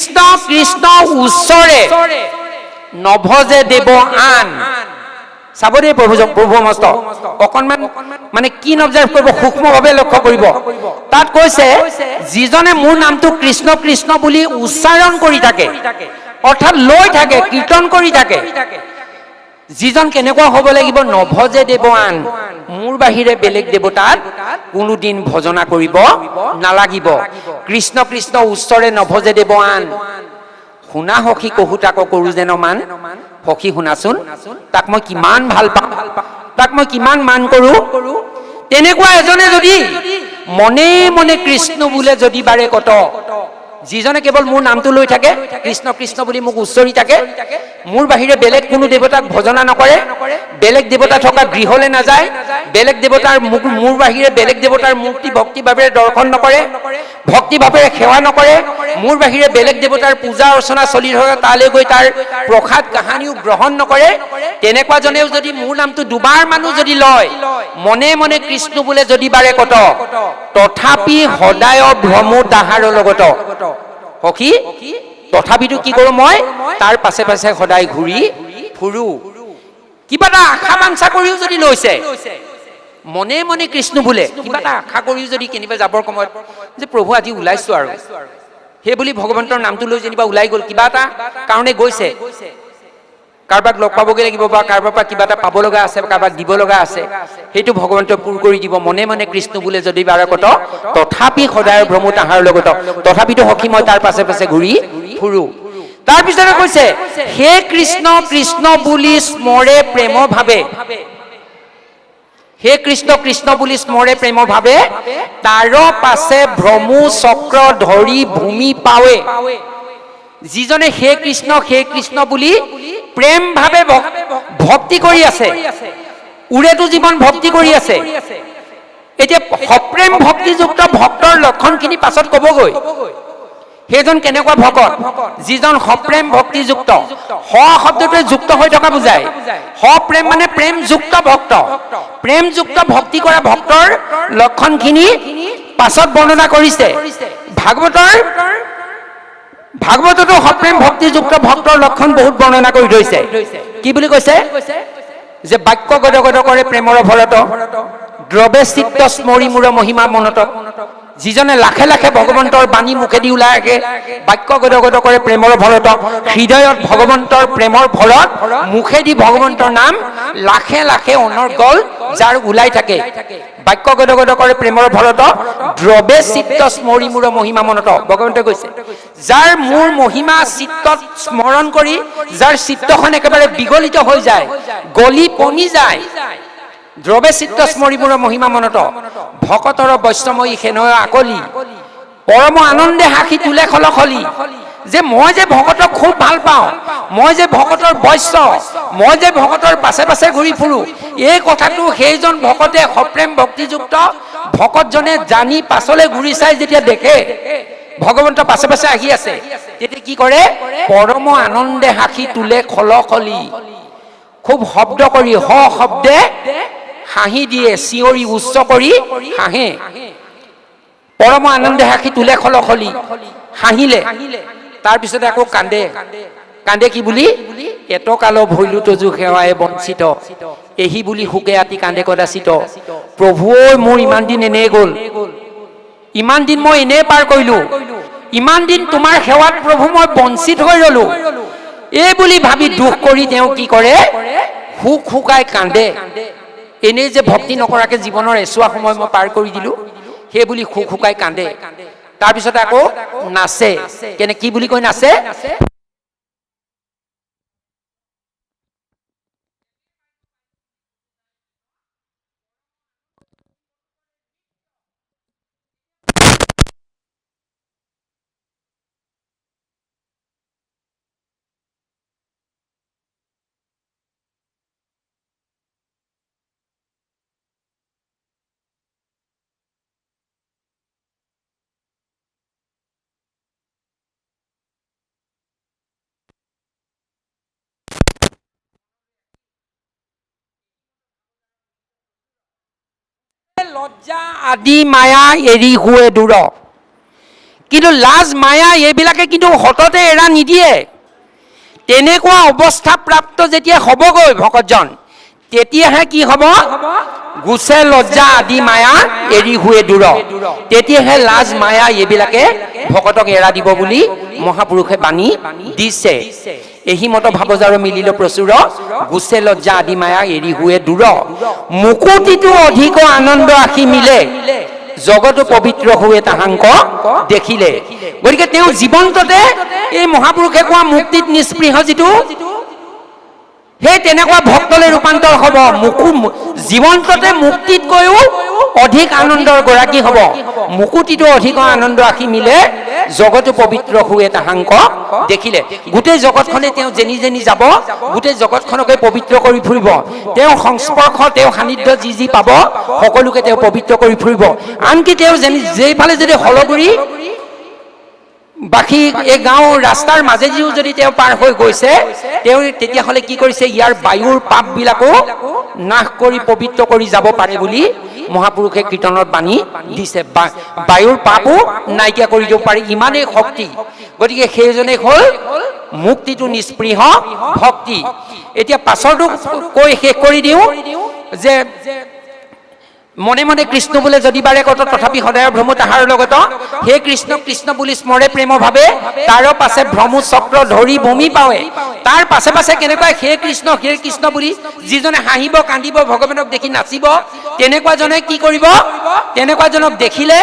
কৃষ্ণ কৃষ্ণ উচ্চৰে নভজে দেৱ আন। চাব দেই প্ৰভু মস্ত অকণমান মানে কি অবজাৰ্ভ কৰিব, সূক্ষ্মভাৱে লক্ষ্য কৰিব। তাত কৈছে যিজনে মোৰ নামটো কৃষ্ণ কৃষ্ণ বুলি উচ্চাৰণ কৰি থাকে, অৰ্থাৎ লৈ থাকে, কীৰ্তন কৰি থাকে, যিজন কেনেকুৱা হ'ব লাগিব, নভজে দেৱ আন, মোৰ বাহিৰে বেলেগ দেৱতাক কোনোদিন ভজনা কৰিব নালাগিব। কৃষ্ণ কৃষ্ণ উচ্চৰে নভজে দেৱ আন। শুনা সখী কহু তাক কৰো যেন মান। সখী শুনাচোন, তাক মই কিমান ভাল পাওঁ, তাক মই কিমান মান কৰো। তেনেকুৱা এজনে যদি মনে মনে কৃষ্ণ বোলে যদি বাৰে কত, যিজনে কেৱল মোৰ নামটো লৈ থাকে, কৃষ্ণ কৃষ্ণ বুলি মোক উচ্চৰি থাকে, মোৰ বাহিৰে বেলেগ কোনো দেৱতাক ভজনা নকৰে, বেলেগ দেৱতা থকা গৃহলৈ নাযায়, বেলেগ দেৱতাৰ মোৰ বাহিৰে বেলেগ দেৱতাৰ মূৰ্তি ভক্তিভাৱেৰে দৰ্শন নকৰে, ভক্তিভাৱেৰে সেৱা নকৰে, মোৰ বাহিৰে বেলেগ দেৱতাৰ পূজা অৰ্চনা চলি থকা তালৈ গৈ তাৰ প্ৰসাদ কাহানিও গ্ৰহণ নকৰে, তেনেকুৱাজনেও যদি মোৰ নামটো দুবাৰ মানুহ যদি লয়, মনে মনে কৃষ্ণ বোলে যদি বাৰে কত, তথাপি সদায় ভ্ৰমো তাহাৰ লগত। সখী তথাপিতো কি কৰো, মই তাৰ পাছে পাছে সদায় ঘূৰি ফুৰো। কিবা এটা আশা বাঞ্ছা কৰিও যদি লৈছে, মনে মনে কৃষ্ণ বোলে, কিবা এটা আশা কৰিও যদি কেনিবা যাবৰ সময়ত যে প্ৰভু আজি ওলাইছো আৰু সেই বুলি ভগৱন্তৰ নামটো লৈ যেনিবা ওলাই গ'ল, কিবা এটা কাৰণে গৈছে, কাৰোবাক লগ পাবগৈ লাগিব বা কাৰোবাৰ পৰা কিবা এটা পাব লগা আছে, কাৰোবাক দিব লগা আছে, সেইটো ভগৱন্তই পূৰ কৰি দিব। মনে মনে কৃষ্ণ বোলে যদি বাৰে কত, তথাপি সদায় ভ্ৰমো তাহাৰ লগত। তথাপিতো সখী মই তাৰ পাছে পাছে ঘূৰি ফুৰো। তাৰপিছতে কৈছে, হে কৃষ্ণ কৃষ্ণ বুলি স্মৰে প্ৰেম ভাৱে। হে কৃষ্ণ কৃষ্ণ বুলি স্মৰে প্ৰেম ভাৱে, তাৰ পাছে ভ্ৰমো চক্ৰ ধৰি ভূমি পাৱে। যিজনে হে কৃষ্ণ বুলি প্ৰেম ভাৱে ভক্তি কৰি আছে, উৰেটো জীৱন ভক্তি কৰি আছে। এতিয়া সপ্ৰেম ভক্তিযুক্ত ভক্তৰ লক্ষণখিনি পাছত কবগৈ। সেইজন কেনেকুৱা ভকত, যিজন সপ্ৰেম ভক্তিযুক্ত, স শব্দটোৱে যুক্ত হৈ থকা বুজায়। সপ্ৰেম মানে প্ৰেমযুক্ত ভক্ত, প্ৰেমযুক্ত ভক্তি কৰা ভক্তৰ লক্ষণখিনি পাছত বৰ্ণনা কৰিছে। ভাগৱততো সপ্ৰেম ভক্তিযুক্ত ভক্তৰ লক্ষণ বহুত বৰ্ণনা কৰি থৈছে। কি বুলি কৈছে, যে বাক্য গদ গদ কৰে প্ৰেমৰ ভৰত, দ্ৰৱে চিত্ত স্মৰি মূৰ মহিমা মনত। যিজনে লাখে লাখে ভগৱন্তৰ বাণী মুখেদি ওলাই আহে, বাক্য গদ গদ কৰে প্ৰেমৰ ভৰত, হৃদয়ত ভগৱন্তৰ প্ৰেমৰ ভৰত, মুখেদি ভগৱন্তৰ নাম লাখে লাখে অনৰ্গল যাৰ ওলাই থাকে। বাক্য গদ গদ কৰে প্ৰেমৰ ভৰত, দ্ৰৱে চিত্ত স্মৰি মূৰ মহিমা মনত। ভগৱন্তে কৈছে, যাৰ মোৰ মহিমা চিত্তত স্মৰণ কৰি যাৰ চিত্তখন একেবাৰে বিগলিত হৈ যায়, গলি পনি যায়, দ্ৰৱে চিত্ত স্মৰি মূৰ মহিমা মনত, ভকতৰ বৈষ্ণময়ী সেনয় আকলি, পৰম আনন্দে হাসি তোলে খলখলি। যে মই যে ভকতক খুব ভাল পাওঁ, মই যে ভকতৰ বৈশ্য, মই যে ভকতৰ পাছে পাছে ঘূৰি ফুৰো, এই কথাটো সেইজন ভকতে সপ্ৰেম ভক্তিযুক্ত ভকতজনে জানি পাছলৈ ঘূৰি চাই যেতিয়া দেখে ভগৱন্ত পাছে পাছে আহি আছে, তেতিয়া কি কৰে, পৰম আনন্দে হাসি তোলে খলখলি। খুব শব্দ কৰি হ শব্দে হাঁহি দিয়ে, চিঞৰি উচ্চ কৰি হাঁহে। পৰম আনন্দে হাসি তোলে খলখলি, হাঁহিলে। তাৰপিছতে আকৌ কান্দে। কান্দে কি বুলি, এটকাল ভৈলো তজু সেৱাই বঞ্চিত, এহি বুলি সুকে আতি কান্দে কদাচিত। প্ৰভু মোৰ ইমান দিন এনেই গ'ল, ইমান দিন মই এনেই পাৰ কৰিলো, ইমান দিন তোমাৰ সেৱাত প্ৰভু মই বঞ্চিত হৈ ৰলো, এই বুলি ভাবি দুখ কৰি তেওঁ কি কৰে, হুক হুকাই কান্দে। এনেই যে ভক্তি নকৰাকে জীৱনৰ এছোৱা সময় মই পাৰ কৰি দিলো, সেই বুলি হুক হুকাই কান্দে। তাৰপিছতে আকৌ নাচে। কি বুলি কৈ নাচে, লজ্জা আদি মায়া এৰি হুৱে দূৰ, কিন্তু লাজ মায়া এইবিলাকে কিন্তু হততে এৰা নিদিয়ে। তেনেকুৱা অৱস্থা প্ৰাপ্ত যেতিয়া হ'বগৈ ভকতজন, তেতিয়াহে কি হ'ব? গুছে লজ্জা আদি মায়া এৰি হুৱে দূৰ। তেতিয়াহে লাজ মায়া এইবিলাকে ভকতক এৰা দিব বুলি মহাপুৰুষে বাণী দিছে। এহিমত ভাবজাৰ মিলিল প্ৰচুৰ, গুছে লজ্জা আদি মায়া এৰি হুৱে দূৰ। মুকুতিটো অধিক আনন্দ আশী মিলে, জগতো পবিত্ৰ হুৱে তাহাংক দেখিলে। গতিকে তেওঁ জীৱন্ততে এই মহাপুৰুষে কোৱা মুক্তিত নিস্পৃহ যিটো, সেই তেনেকুৱা ভক্তলৈ ৰূপান্তৰ হ'ব। জীৱন্ততে মুক্তিতকৈও অধিক আনন্দৰ গৰাকী হ'ব। মুকুতিটো অধিক আনন্দ আশী মিলে, জগতো পবিত্ৰ হুৱে তাহাংক দেখিলে। গোটেই জগতখনে তেওঁ যেনি যেনি যাব, গোটেই জগতখনকে পবিত্ৰ কৰি ফুৰিব। তেওঁ সংস্পৰ্শ, তেওঁ সান্নিধ্য যি যি পাব, সকলোকে তেওঁ পবিত্ৰ কৰি ফুৰিব। আনকি তেওঁ যেইফালে যদি হলগুৰি বাকী এই গাঁও ৰাস্তাৰ মাজেদিও যদি তেওঁ পাৰ হৈ গৈছে, তেওঁ তেতিয়াহ'লে কি কৰিছে? ইয়াৰ বায়ুৰ পাপবিলাকো নাশ কৰি পবিত্ৰ কৰি যাব পাৰে বুলি মহাপুৰুষে কীৰ্তনত বাণী দিছে। বায়ুৰ পাপো নাইকিয়া কৰি দিব পাৰি, ইমানেই শক্তি। গতিকে সেইজনে হ'ল মুক্তিটো নিস্পৃহ ভক্তি। এতিয়া পাছৰটো কৈ শেষ কৰি দিওঁ যে মনে মনে কৃষ্ণ বোলে যদি বাৰে কত, তথাপি সদায় ভ্ৰমু তাহাৰ লগত। হে কৃষ্ণ কৃষ্ণ বুলি স্মৰে প্ৰেম ভাবে, তাৰ পাছে ভ্ৰমু চক্ৰ ধৰি ভূমি পাৱে। তাৰ পাছে পাছে কেনেকুৱা হে কৃষ্ণ বুলি যিজনে হাঁহিব কান্দিব, ভগৱানক দেখি নাচিব, তেনেকুৱাজনে কি কৰিব? তেনেকুৱাজনক দেখিলে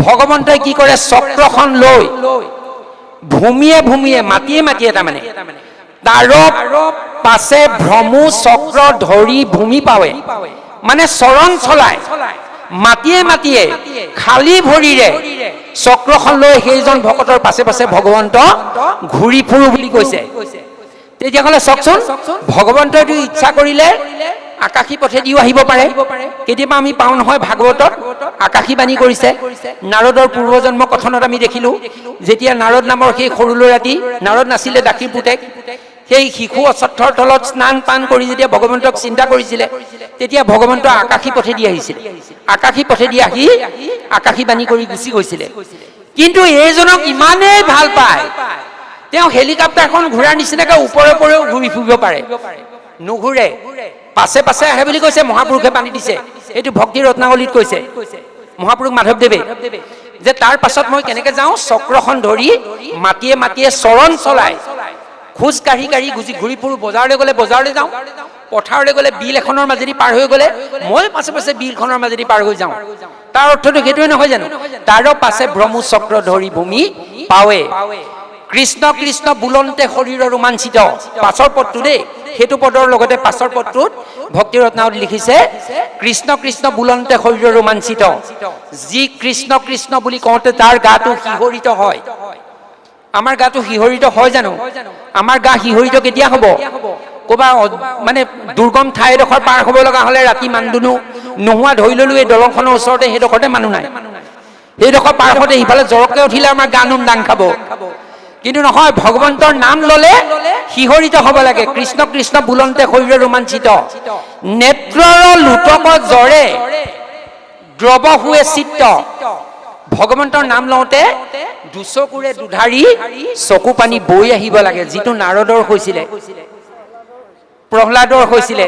ভগৱন্তই কি কৰে? চক্ৰখন লৈ ভূমিয়ে ভূমিয়ে, মাটিয়ে মাটিয়ে, তাৰমানে তাৰ পাছে ভ্ৰমু চক্ৰ ধৰি ভূমি পাৱে। মানে চৰণ চলাই মাটিয়ে মাটিয়ে খালী ভৰিৰে চক্ৰখন লৈ সেইজন ভকতৰ পাছে পাছে ভগৱন্ত ঘূৰি ফুৰো বুলি কৈছে। তেতিয়াহ'লে চাওকচোন, ভগৱন্তইটো ইচ্ছা কৰিলে আকাশী পথেদিও আহিব পাৰে। কেতিয়াবা আমি পাওঁ নহয় ভাগৱতত আকাশী বাণী কৰিছে। নাৰদৰ পূৰ্বজন্ম কথনত আমি দেখিলো, যেতিয়া নাৰদ নামৰ সেই সৰু ল'ৰাটি, নাৰদ নাছিলে দাসীৰ পুতেক, সেই শিশু অশ্বত্থৰ তলত স্নান পান কৰি যেতিয়া ভগৱন্তক চিন্তা কৰিছিলে, তেতিয়া ভগৱন্ত আকাশী পথেদি আহিছিলে। আকাশী পথেদি আহি আকাশী বাণী কৰি গুচি গৈছিলে। কিন্তু এইজনক ইমানেই ভাল পায়, তেওঁ হেলিকপ্টাৰখন ঘূৰাৰ নিচিনাকৈ ওপৰে ওপৰেও ঘূৰি ফুৰিব পাৰে, নুঘূৰে, পাছে পাছে আহে বুলি কৈছে। মহাপুৰুষে বাণী দিছে, এইটো ভক্তি ৰত্নাৱলীত কৈছে মহাপুৰুষ মাধৱদেৱে, যে তাৰ পাছত মই কেনেকে যাওঁ? চক্ৰখন ধৰি মাটিয়ে মাটিয়ে চৰণ চলাই খোজ কাঢ়ি কাঢ়ি ঘূৰি ফুৰো। বজাৰলৈ গ'লে বজাৰলৈ যাওঁ, পথাৰলৈ গ'লে বিল এখনৰ মাজেদি পাৰ হৈ গ'লে মই পাছে পাছে বিলখনৰ মাজেদি পাৰ হৈ যাওঁ। তাৰ অৰ্থটো সেইটোৱে নহয় জানো? তাৰ পাছে ব্ৰহ্মু চক্ৰ ধৰি ভূমি পাৱে। কৃষ্ণ কৃষ্ণ বুলন্তে শৰীৰ ৰোমাঞ্চিত, পাছৰ পদটো দেই, সেইটো পদৰ লগতে পাছৰ পদটোত ভক্তি ৰত্নাৱলীত লিখিছে, কৃষ্ণ কৃষ্ণ বুলন্তে শৰীৰ ৰোমাঞ্চিত। যি কৃষ্ণ কৃষ্ণ বুলি কওঁতে তাৰ গাটো শিহৰিত হয়। আমাৰ গাটো শিহৰিত হয় জানো? আমাৰ গা শিহৰিত কেতিয়া হ'ব? ক'বা মানে দুৰ্গম ঠাইডোখৰ পাৰ হ'ব লগা হ'লে, ৰাতি মানদুনো নোহোৱা ধৰি ললো এই দলংখনৰ ওচৰতে, সেইডোখৰতে মানুহ নাই, সেইডোখৰ পাৰ হওঁতে সিফালে জৰকে উঠিলে আমাৰ গা নোম দাং খাব। কিন্তু নহয়, ভগৱন্তৰ নাম ল'লে শিহৰিত হ'ব লাগে। কৃষ্ণ কৃষ্ণ বুলন্তে শৰীৰ ৰোমাঞ্চিত, নেত্ৰৰ লোটক জৰে দ্ৰৱ হুৱে চিত্ত। ভগৱন্তৰ নাম লওঁতে দুচকুৰে দুধাৰি চকু পানী বৈ আহিব লাগে, যিটো নাৰদৰ হৈছিলে, প্ৰহ্লাদৰ হৈছিলে,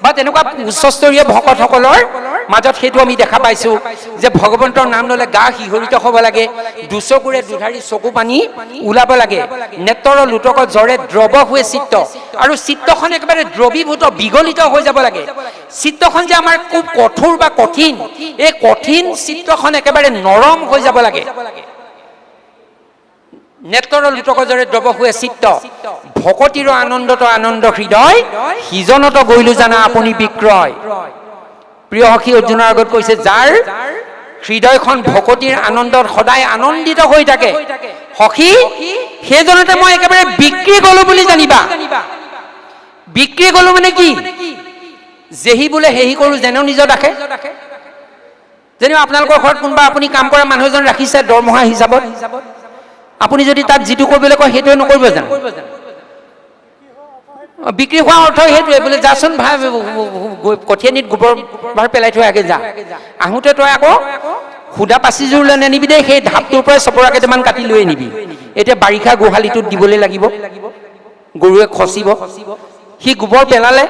বা তেনেকুৱা উচ্চস্তৰীয় ভকতসকলৰ মাজত সেইটো আমি দেখা পাইছো, যে ভগৱন্তৰ নাম ল'লে গা শিহৰিত হ'ব লাগে, দুচকুৰে দুধাৰি চকু পানী ওলাব লাগে, নেত্ৰৰ লোটকত জৰে দ্ৰৱ হুৱে চিত্ত। আৰু চিত্তখন একেবাৰে দ্ৰৱীভূত, বিগলিত হৈ যাব লাগে। চিত্তখন যে আমাৰ খুব কঠোৰ বা কঠিন, এই কঠিন চিত্তখন একেবাৰে নৰম হৈ যাব লাগে। নেত্ৰৰ লোটকজৰে দ্ৰৱ হুৱে চিত্ত, ভকতিৰ আনন্দত আনন্দ হৃদয়, সিজনত গৈলো জানা আপুনি বিক্ৰয়। প্ৰিয় সখী অৰ্জুনৰ আগত কৈছে, যাৰ হৃদয়খন ভকতিৰ আনন্দত সদায় আনন্দিত হৈ থাকে, সখী সেইজনতে মই একেবাৰে বিক্ৰী গলো বুলি জানিবা। বিক্ৰী গলো মানে কি? যেহি বোলে সেহি কৰো যেনেও নিজৰ ৰাখে। যেনিবা আপোনালোকৰ ঘৰত কোনোবা আপুনি কাম কৰা মানুহ এজন ৰাখিছে দৰমহা হিচাপত, আপুনি যদি তাত যিটো কৰিবলৈ কয় সেইটোৱে নকৰিব জানো? বিক্ৰী হোৱা অৰ্থ সেইটোৱে, বোলে যাচোন ভাই কঠীয়ানিত গোবৰ ভাৰ পেলাই থৈ আগে যা, আহোঁতে তই আকৌ সুদা পাচিযোৰ লৈ আনিবি দেই, সেই ঢাপটোৰ পৰাই চপৰা কেইটামান কাটি লৈ আনিবি। এতিয়া বাৰিষা গোহালিটোত দিবলৈ লাগিব, গৰুৱে খচিব। সি গোবৰ পেলালে,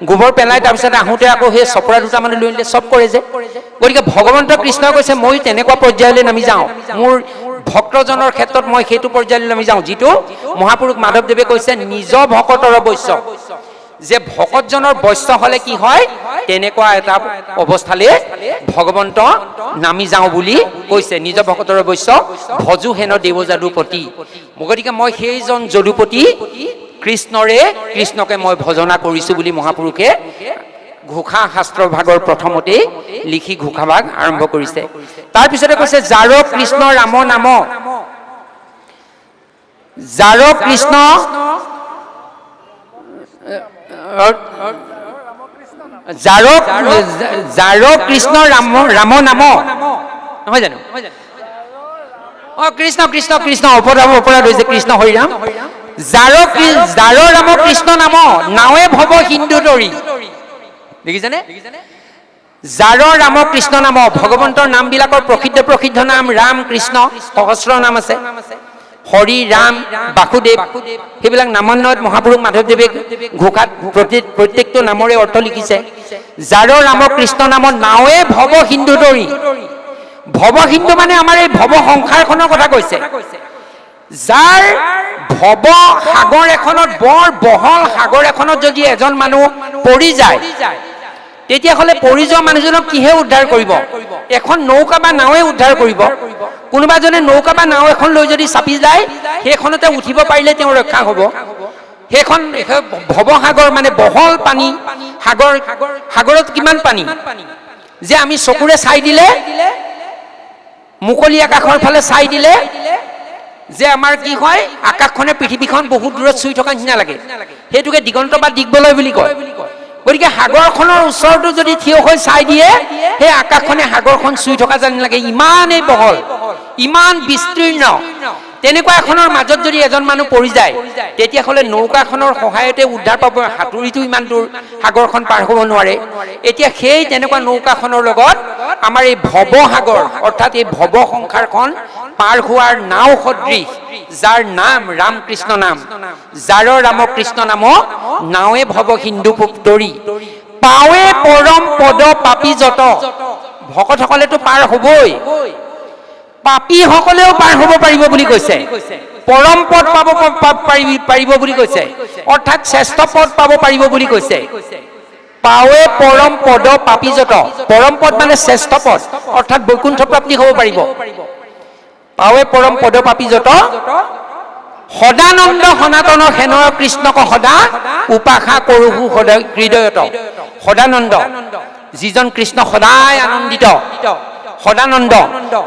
গোবৰ পেলাই তাৰপিছত আহোঁতে আকৌ সেই চপৰা দুটামান লৈ আনিলে, চব কৰে যে। গতিকে ভগৱন্ত কৃষ্ণই কৈছে মই তেনেকুৱা পৰ্যায়লৈ নামি যাওঁ, মোৰ ভক্তজনৰ ক্ষেত্ৰত মই সেইটো পৰ্যায়লৈ নামি যাওঁ, যিটো মহাপুৰুষ মাধৱদেৱে কৈছে নিজ ভকতৰ বৈশ্য, যে ভকতজনৰ বৈশ্য হলে কি হয়, তেনেকুৱা এটা অৱস্থালৈ ভগৱন্ত নামি যাওঁ বুলি কৈছে। নিজ ভকতৰ বৈশ্য ভজু হেন দেৱ যাদুপতি। গতিকে মই সেইজন যদুপতি কৃষ্ণকে মই ভজনা কৰিছো বুলি মহাপুৰুষে ঘোষা শাস্ত্ৰ ভাগৰ প্ৰথমতেই লিখি ঘোষা ভাগ আৰম্ভ কৰিছে। তাৰপিছতে কৈছে যাৰ কৃষ্ণ ৰাম নাম, যাৰ কৃষ্ণ যাৰ কৃষ্ণ ৰাম নাম, নহয় জানো? কৃষ্ণ কৃষ্ণ কৃষ্ণ অপৰাধ হৈছে কৃষ্ণ হৰি ৰাম। যাৰ ৰাম কৃষ্ণ নাম নাৱে ভৱ সিন্ধু তৰি, দেখিছেনে? যাৰ ৰাম কৃষ্ণ নাম, ভগৱন্তৰ নামবিলাকৰ প্ৰসিদ্ধ নাম ৰাম কৃষ্ণ, সহস্ৰ নাম আছে, হৰি ৰাম বাসুদেৱ, সেইবিলাক নামান্বয়ত মহাপুৰুষ মাধৱদেৱে ঘোষাত প্ৰত্যেকটো নামৰে অৰ্থ লিখিছে। যাৰ ৰাম কৃষ্ণ নাম নাৱে ভৱ সিন্ধু তৰি, ভৱ সিন্ধু মানে আমাৰ এই ভৱ সংসাৰখনৰ কথা কৈছে। যাৰ ভৱ সাগৰ এখনত, বৰ বহল সাগৰ এখনত যদি এজন মানুহ পৰি যায়, তেতিয়াহ'লে পৰি যোৱা মানুহজনক কিহে উদ্ধাৰ কৰিব? এখন নৌকা বা নাৱে উদ্ধাৰ কৰিব। কোনোবা এজনে নৌকা বা নাও এখন লৈ যদি চাপি যায়, সেইখনতে উঠিব পাৰিলে তেওঁ ৰক্ষা হ'ব। সেইখন ভৱসাগৰ মানে বহল পানী, সাগৰত কিমান পানী যে আমি চকুৰে চাই দিলে, মুকলি আকাশৰ ফালে চাই দিলে যে আমাৰ কি হয়, আকাশখনে পৃথিৱীখন বহুত দূৰত চুই থকা নিচিনা লাগে, সেইটোকে দিগন্ত বা দিগবলয় বুলি কয়। গতিকে সাগৰখনৰ ওচৰতো যদি থিয় হৈ চাই দিয়ে, সেই আকাশখনে সাগৰখন চুই থকা যেন লাগে, ইমানেই বহল, ইমান বিস্তীৰ্ণ। তেনেকুৱা এখনৰ মাজত যদি এজন মানুহ পৰি যায়, তেতিয়াহ'লে নৌকাখনৰ সহায়তে উদ্ধাৰ পাব। সাঁতুৰিতো ইমান দূৰ সাগৰখন পাৰ হ'ব নোৱাৰে। এতিয়া সেই তেনেকুৱা নৌকাখনৰ লগত আমাৰ এই ভৱসাগৰ, অৰ্থাৎ এই ভৱ সংসাৰখন পাৰ হোৱাৰ নাও সদৃশ, যাৰ নাম ৰাম কৃষ্ণ নাম, যাৰ ৰাম কৃষ্ণ নাম নাৱে ভৱ সিন্ধু তৰি, পাৱে পৰম পদ পাপী যত। ভকতসকলেতো পাৰ হ'বই, পাপী সকলেও পাৰ হ'ব পাৰিব বুলি কৈছে। পৰম পদ পাব পাৰিব বুলি কৈছে, অৰ্থাৎ শ্ৰেষ্ঠ পদ পাব পাৰিব বুলি কৈছে। পাৱে পৰম পদ পাপী যত, পৰম পদ মানে শ্ৰেষ্ঠ পদ, অৰ্থাৎ বৈকুণ্ঠ প্ৰাপ্তি হ'ব পাৰিব। পাৱে পৰম পদ পাপী যত, সদানন্দ সনাতন সেনয় কৃষ্ণক সদা উপাসা কৰোহু সদয় হৃদয়ত। সদানন্দ, যিজন কৃষ্ণ সদায় আনন্দিত, সদানন্দ,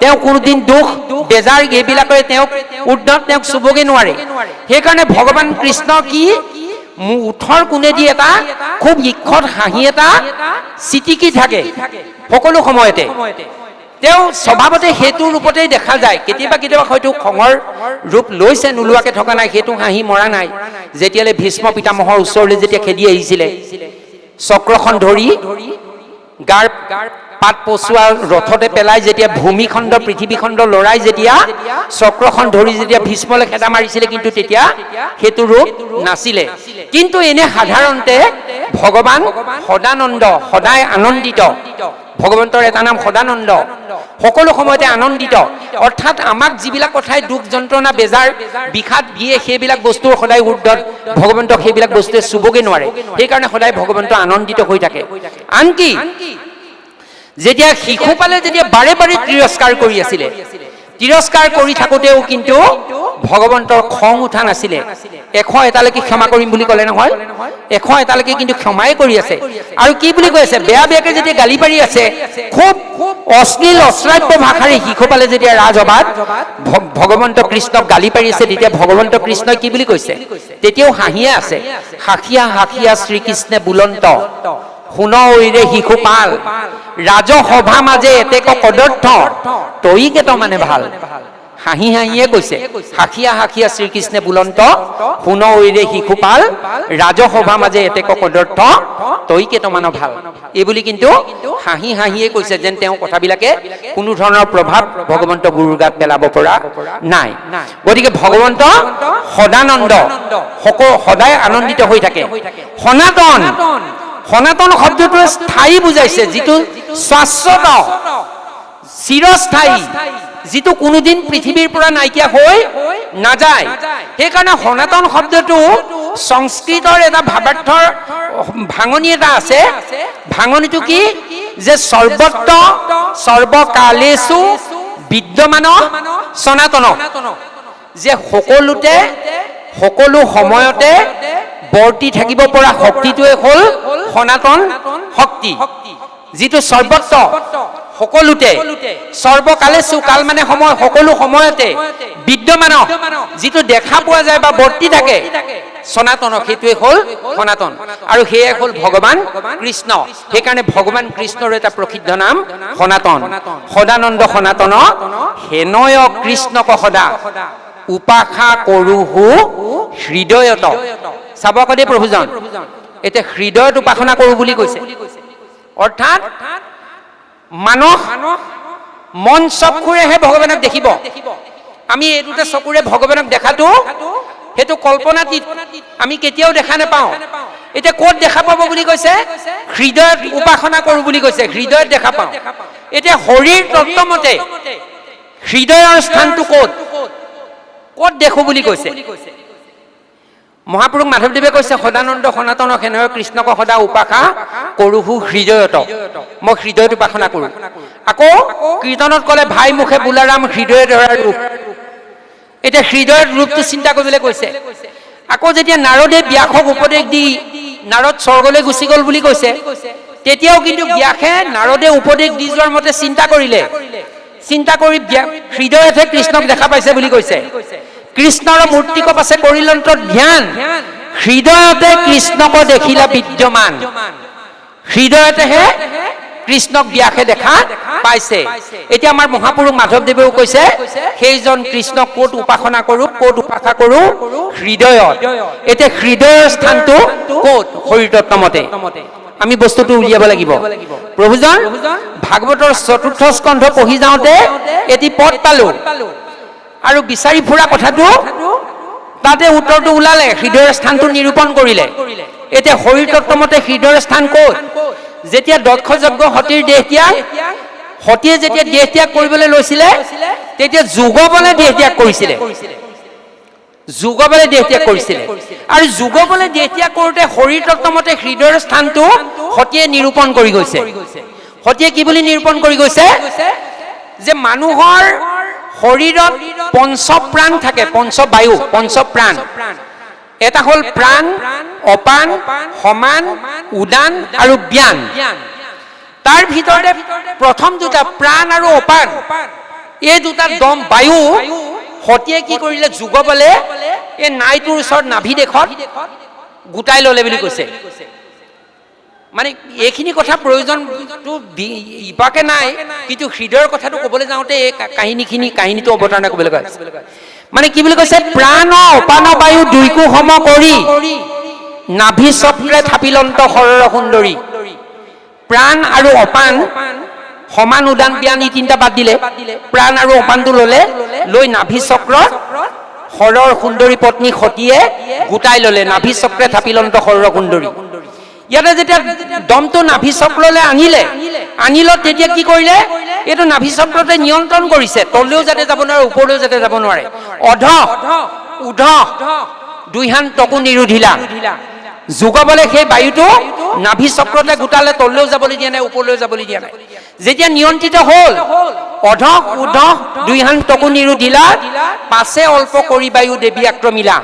তেওঁ কোনোদিন দুখ বেজাৰ এইবিলাকে তেওঁক উৰ্ধত তেওঁক চুবগে নোৱাৰে। সেইকাৰণে ভগৱান কৃষ্ণ কি ওঠৰ কোণেদি এটা খুব ইক্ষত হাঁহি এটা চিটিকি থাকে সকলো সময়তে। তেওঁ স্বভাৱতে সেইটো ৰূপতেই দেখা যায়। কেতিয়াবা কেতিয়াবা হয়তো খঙৰ ৰূপ লৈছে, নোলোৱাকে থকা নাই, সেইটো হাঁহি মৰা নাই। যেতিয়ালৈ ভীষ্ম পিতামহৰ ওচৰলৈ যেতিয়া খেদি আহিছিলে, চক্ৰখন ধৰি গাৰ পাত পচোৱা ৰথতে পেলাই যেতিয়া ভূমিখণ্ড পৃথিৱীখণ্ড লৰাই যেতিয়া চক্ৰখন ধৰি যেতিয়া ভীষ্মলৈ খেদা মাৰিছিলে, কিন্তু তেতিয়া সেইটো ৰূপ নাছিলে। কিন্তু এনে সাধাৰণতে ভগৱান সদানন্দ, সদায় আনন্দিত। ভগৱন্তৰ এটা নাম সদানন্দ, সকলো সময়তে আনন্দিত। অৰ্থাৎ আমাক যিবিলাক কথাই দুখ যন্ত্ৰণা বেজাৰ বিষাদ দিয়ে, সেইবিলাক বস্তুৰ সদায় ঊৰ্ধত ভগৱন্তক সেইবিলাক বস্তুৱে চুবগে নোৱাৰে। সেইকাৰণে সদায় ভগৱন্ত আনন্দিত হৈ থাকে। আনকি যেতিয়া শিশুপালে যেতিয়া বাৰে বাৰে তিৰস্কাৰ কৰি আছিলে, তিৰস্কাৰ কৰি থাকোঁতেও কিন্তু ভগৱন্তৰ খং উঠা নাছিলে। 101টালৈকে ক্ষমা কৰিম বুলি ক'লে নহয়, 101টালৈকে কিন্তু ক্ষমাই কৰি আছে। আৰু কি বুলি কৈ আছে, বেয়া বেয়াকে যেতিয়া গালি পাৰি আছে, খুব অশ্লীল অশ্ৰাব্য ভাষাৰে শিশুপালে যেতিয়া ৰাজসভাত ভগৱন্ত কৃষ্ণক গালি পাৰি আছে, তেতিয়া ভগৱন্ত কৃষ্ণই কি বুলি কৈছে, তেতিয়াও হাঁহিয়ে আছে। হাঁহিয়া হাঁহিয়া শ্ৰীকৃষ্ণে বুলন্ত, শুন ঐৰে শিশুপাল, ৰাজসভা মাজে এতেক কদৰ্থ, তই কেত মানে ভাল। হাঁহি হাঁহিয়ে কৈছে, হাঁহিয়া হাঁহিয়া শ্ৰীকৃষ্ণে বুলন্ত, শুন ঐৰে শিশুপাল, ৰাজসভা মাজে এতেক কদৰ্থ, তই কেইটামানৰ ভাল এই বুলি কিন্তু হাঁহি হাঁহিয়ে কৈছে যেন তেওঁ কথাবিলাকে কোনো ধৰণৰ প্ৰভাৱ ভগৱন্ত গুৰুৰ গাত পেলাব পৰা নাই গতিকে ভগৱন্ত সদানন্দ সদায় আনন্দিত হৈ থাকে সনাতন সনাতন শব্দটোৱে স্থায়ী বুজাইছে যিটো শাশ্বত চিৰস্থায়ী যিটো কোনোদিন পৃথিৱীৰ পৰা নাইকিয়া হৈ নাযায় সেইকাৰণে সনাতন শব্দটো সংস্কৃতৰ এটা ভাৱাৰ্থৰ ভাঙনি এটা আছে ভাঙনিটো কি যে সৰ্বত্ৰ সৰ্বকালেষু বিদ্যমান সনাতন যে সকলোতে সকলো সময়তে বৰ্তি থাকিব পৰা শক্তিটোৱে হ'ল সনাতন শক্তি যিটো সৰ্বত্ৰ সকলোতে সৰ্বকালেষু কাল মানে সময় সকলো সময়তে বিদ্যমান যিটো দেখা পোৱা যায় বা বৰ্তি থাকে সনাতন সেইটোৱে হ'ল সনাতন আৰু সেয়ে হ'ল ভগৱান কৃষ্ণ সেইকাৰণে ভগৱান কৃষ্ণৰ এটা প্ৰসিদ্ধ নাম সনাতন সদানন্দ সনাতন হেনয় কৃষ্ণক সদা উপাসা কৰোহু হৃদয়ত চাব কদে প্ৰভুজন এতিয়া হৃদয়ত উপাসনা কৰো বুলি কৈছে অৰ্থাৎ মানুহ মন চকুৰেহে ভগৱানক দেখিব আমি এই দুটা চকুৰে ভগৱানক দেখাটো হেতু কল্পনাতীত আমি কেতিয়াও দেখা নাপাওঁ এটা ক'ত দেখা পাব বুলি কৈছে হৃদয়ত উপাসনা কৰো বুলি কৈছে হৃদয়ত দেখা পাওঁ এটা শৰীৰ তত্ত্বমতে হৃদয়ৰ স্থানটো ক'ত ক'ত দেখো বুলি কৈছে মহাপুৰুষ মাধৱদেৱে কৈছে সদানন্দ সনাতন হেনয় কৃষ্ণক সদা উপাসা কৰোহু হৃদয়ত মই হৃদয়ত উপাসনা কৰো আকৌ কীৰ্তনত ক'লে ভাই মুখে বুলাৰাম হৃদয় ধৰাৰ ৰূপ এটা হৃদয়ৰ ৰূপটো চিন্তা কৰিবলৈ কৈছে আকৌ যেতিয়া নাৰদে ব্যাসক উপদেশ দি নাৰদ স্বৰ্গলৈ গুচি গ'ল বুলি কৈছে তেতিয়াও কিন্তু ব্যাসে নাৰদে উপদেশ দি যোৱাৰ মতে চিন্তা কৰিলে চিন্তা কৰি হৃদয়তহে কৃষ্ণক দেখা পাইছে বুলি কৈছে কৃষ্ণৰ মূৰ্তিক পাছে কৰিলন্ত ধ্যান হৃদয়তে কৃষ্ণক দেখিলা বিদ্যমান হৃদয়তেহে কৃষ্ণক ব্যাসে দেখা পাইছে এতিয়া আমাৰ মহাপুৰুষ মাধৱদেৱেও কৈছে সেইজন কৃষ্ণক ক'ত উপাসনা কৰো ক'ত উপাসনা কৰো হৃদয়ত এতিয়া হৃদয়ৰ স্থানটো ক'ত শৰীৰ তত্ত্বমতে আমি বস্তুটো উলিয়াব লাগিব প্ৰভুজন ভাগৱতৰ চতুৰ্থ স্কন্ধ পঢ়ি যাওঁতে এটি পদ পালো আৰু বিচাৰি ফুৰা কথাটো তাতে উত্তৰটো ওলালে হৃদয়ৰ স্থানটো নিৰূপণ কৰিলে এতিয়া শৰীৰ তত্ত্বমতে হৃদয়ৰ স্থান ক'ত যেতিয়া দক্ষ যজ্ঞ সতীৰ দেহ ত্যাগ সতীয়ে যেতিয়া দেহ ত্যাগ কৰিবলৈ লৈছিলে তেতিয়া যুগবলে দেহ ত্যাগ কৰিছিলে যুগবলে দেহ ত্যাগ কৰিছিলে আৰু যুগবলে দেহ ত্যাগ কৰোঁতে শৰীৰ তত্ত্বমতে হৃদয়ৰ স্থানটো সতীয়ে নিৰূপণ কৰি গৈছে সতীয়ে কি বুলি নিৰূপণ কৰি গৈছে যে মানুহৰ শৰীৰত পঞ্চপ্ৰাণ থাকে পঞ্চবায়ু পঞ্চপ্ৰাণ এটা হ'ল প্ৰাণ অপান সমান উদান আৰু ব্যান তাৰ ভিতৰতে প্ৰথম দুটা প্ৰাণ আৰু অপান এই দুটা দম বায়ু সতীয়ে কি কৰিলে যুগবলে এই নাইটোৰ ওচৰত নাভি দেশত গোটাই ল'লে বুলি কৈছে মানে এইখিনি কথা প্ৰয়োজনটো ইপাকে নাই কিন্তু হৃদয়ৰ কথাটো ক'বলৈ যাওঁতে এই কাহিনীটো অৱতাৰণা কৰিবলৈ কয় মানে কি বুলি কৈছে প্ৰাণ অপান বায়ু দুইকো সম কৰি নাভি চক্ৰে থাপিলন্ত শৰৰ সুন্দৰী প্ৰাণ আৰু অপান সমান উদান ব্যান ই তিনিটা বাদ দিলে প্ৰাণ আৰু অপানটো ল'লে লৈ নাভি চক্ৰত শৰৰ সুন্দৰী পত্নী সতীয়ে গোটাই ল'লে নাভি চক্ৰে থাপিলন্ত শৰৰ সুন্দৰী ইয়াতে যেতিয়া দমটো নাভি চক্ৰলৈ আনিলত তেতিয়া কি কৰিলে এইটো নাভি চক্ৰতে নিয়ন্ত্ৰণ কৰিছে তললৈও যাতে যাব নোৱাৰে ওপৰলৈও যাতে যাব নোৱাৰে অধ উধ দুইহান টকু নিৰোধিলা যুগবলে সেই বায়ুটো নাভি চক্ৰতে গোটালে তললৈও যাবলৈ দিয়া নাই ওপৰলৈও যাবলৈ দিয়া নাই যেতিয়া নিয়ন্ত্ৰিত হ'ল অধ উধ দুইহান টকু নিৰোধিলা পাছে অল্প কৰি বায়ু দেৱী আক্ৰমিলা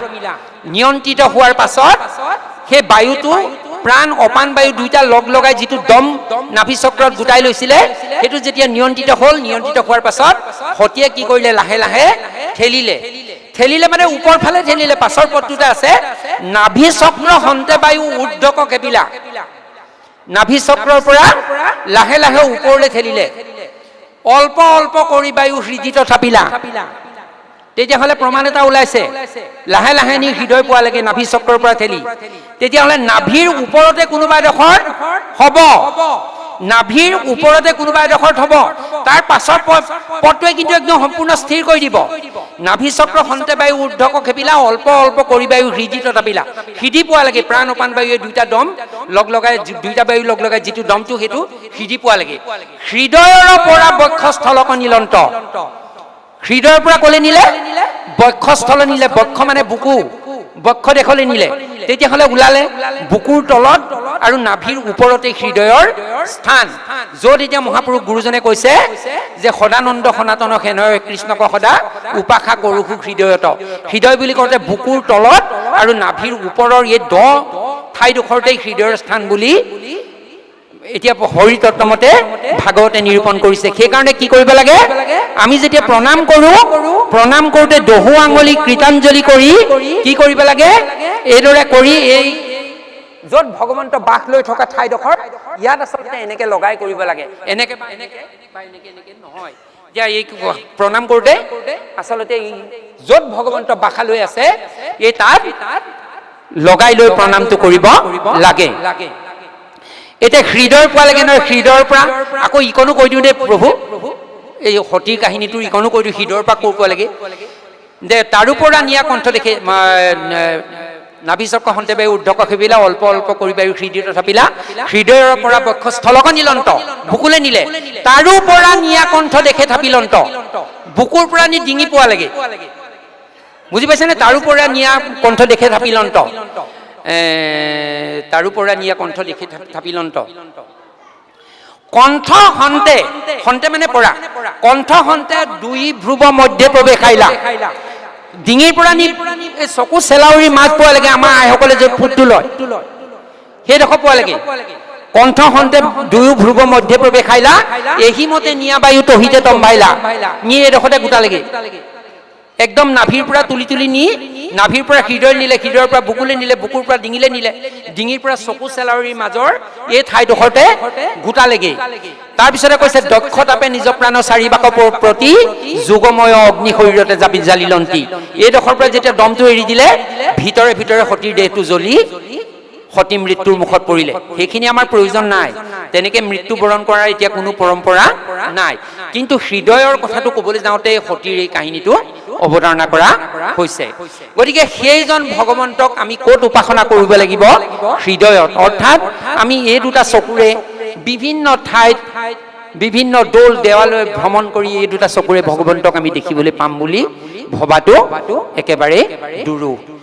নিয়ন্ত্ৰিত হোৱাৰ পাছত সেই বায়ুটো প্ৰাণ অপান বায়ু দুইটা লগ লগাই যিটো দম নাভি চক্ৰত গোটাই লৈছিলে সেইটো যেতিয়া নিয়ন্ত্ৰিত হোৱাৰ পাছত সতীয়ে কি কৰিলে লাহে লাহে ঠেলিলে মানে ওপৰ ফালে ঠেলিলে পাছৰ পদটোতে আছে নাভি চক্ৰ হন্তে বায়ু ঊৰ্ধ্বক কেপিলা নাভি চক্ৰৰ পৰা লাহে লাহে ওপৰলৈ ঠেলিলে অল্প অল্প কৰি বায়ু হৃদিত থাপিলা তেতিয়াহ'লে প্ৰমাণ এটা ওলাইছে লাহে লাহে নি হৃদয় পোৱালৈকে নাভি চক্ৰৰ পৰা ঠেলি তেতিয়াহ'লে নাভিৰ ওপৰতে কোনোবা এডোখৰ হ'ব নাভিৰ ওপৰতে কোনোবা এডোখৰত হ'ব তাৰ পাছৰ পদটোৱে কিন্তু একদম সম্পূৰ্ণ স্থিৰ কৰি দিব নাভি চক্ৰ সন্তে বায়ু ঊৰ্ধ্বক খেপিলা অল্প অল্প কৰি বায়ু হৃদি ততাপিলা হৃদি পোৱালৈকে প্ৰাণ অপান বায়ু এই দুইটা দম লগ লগাই দুইটা বায়ু লগ লগাই যিটো দমটো সেইটো হৃদি পোৱালৈকে হৃদয়ৰ পৰা বক্ষস্থলক নিলন্ত হৃদয়ৰ পৰা ক'লে নিলে বক্ষস্থল নিলে বক্ষ মানে বুকু বক্ষ দেশলৈ নিলে তেতিয়াহ'লে ওলালে বুকুৰ তলত আৰু নাভিৰ ওপৰতে হৃদয়ৰ স্থান য'ত এতিয়া মহাপুৰুষ গুৰুজনে কৈছে যে সদানন্দ সনাতন সেনয় কৃষ্ণক সদা উপাসা কৰোঁ হৃদয়ত হৃদয় বুলি কওঁতে বুকুৰ তলত আৰু নাভিৰ ওপৰৰ এই দ ঠাইডোখৰতে হৃদয়ৰ স্থান বুলি এতিয়া হৰি তত্ত্বমতে ভাগৱতে নিৰূপণ কৰিছে সেইকাৰণে কি কৰিব লাগে আমি যেতিয়া প্ৰণাম কৰোঁতে দহু আঙুলি কৃতাঞ্জলি কৰি কি কৰিব লাগে এইদৰে কৰি এই য'ত ভগৱন্ত বাস লৈ থকা ঠাইডোখৰ ইয়াত আচলতে এনেকে লগাই কৰিব লাগে এনেকে বা এনেকে নহয় এতিয়া এই প্ৰণাম কৰোঁতে আচলতে য'ত ভগৱন্ত বাসা লৈ আছে এই তাত লগাই লৈ প্ৰণামটো কৰিব লাগে এতিয়া হৃদয় পোৱালৈকে নহয় হৃদয়ৰ পৰা আকৌ ইকনো কৈ দিওঁ দেই প্ৰভু এই সতীৰ কাহিনীটোৰ ইকনো কৈ দিওঁ হৃদয়ৰ পৰা ক'ৰ পোৱালৈকে যে তাৰো পৰা নিয়া কণ্ঠ দেখে নাভি চক্ৰ সন্তে বায়ু ঊৰ্ধ্বক খেপিলা অল্প অল্প কৰি বায়ু হৃদয় তথাপিলা হৃদয়ৰ পৰা বক্ষস্থলক নিলন্ত বুকুলে নিলে তাৰো পৰা নিয়া কণ্ঠ দেখে থাপিলন্ত বুকুৰ পৰা নি ডিঙি পোৱালৈকে বুজি পাইছেনে তাৰো পৰা নিয়া কণ্ঠ দেখে থাপিলন্ত তাৰো পৰা নিয়া কণ্ঠ দেখি থাপিলন্ত কণ্ঠ হন্তে মানে পৰা কণ্ঠ হন্তে দুই ভ্ৰুৱ মধ্যে প্ৰৱেশাইলা ডিঙিৰ পৰা নি চকু চেলাউৰি মাছ পোৱালৈকে আমাৰ আইসকলে যে ফুটটো লয় সেইডোখৰ পোৱালৈকে কণ্ঠ হন্তে দুয়ো ভ্ৰুৱ মধ্যে প্ৰৱেশাইলা এহিমতে নিয়া বায়ু তহিতে তম্বাইলা নি এইডোখৰতে গোটালেগে একদম নাভিৰ পৰা তুলি নি নাভিৰ পৰা হৃদয় নিলে হৃদয়ৰ পৰা বুকুলে নিলে বুকুৰ পৰা ডিঙিলে নিলে ডিঙিৰ পৰা চকু চেলাউৰিৰ মাজৰ এই ঠাইডোখৰতে গোটালেগে তাৰপিছতে কৈছে দক্ষতাপে নিজ প্ৰাণ চাৰিবাক প্ৰতি যোগময় অগ্নি শৰীৰতে জালিলন্তি এইডোখৰ পৰা যেতিয়া দমটো এৰি দিলে ভিতৰে ভিতৰে সতীৰ দেহটো জ্বলি সতী মৃত্যুৰ মুখত পৰিলে সেইখিনি আমাৰ প্ৰয়োজন নাই তেনেকে মৃত্যু বৰণ কৰাৰ এতিয়া কোনো পৰম্পৰা নাই কিন্তু হৃদয়ৰ কথাটো ক'বলৈ যাওঁতে সতীৰ এই কাহিনীটো অৱতাৰণা কৰা হৈছে গতিকে সেইজন ভগৱন্তক আমি ক'ত উপাসনা কৰিব লাগিব হৃদয়ত অৰ্থাৎ আমি এই দুটা চকুৰে বিভিন্ন ঠাইত বিভিন্ন দৌল দেৱালয় ভ্ৰমণ কৰি এই দুটা চকুৰে ভগৱন্তক আমি দেখিবলৈ পাম বুলি ভবাটো একেবাৰে দুৰূহ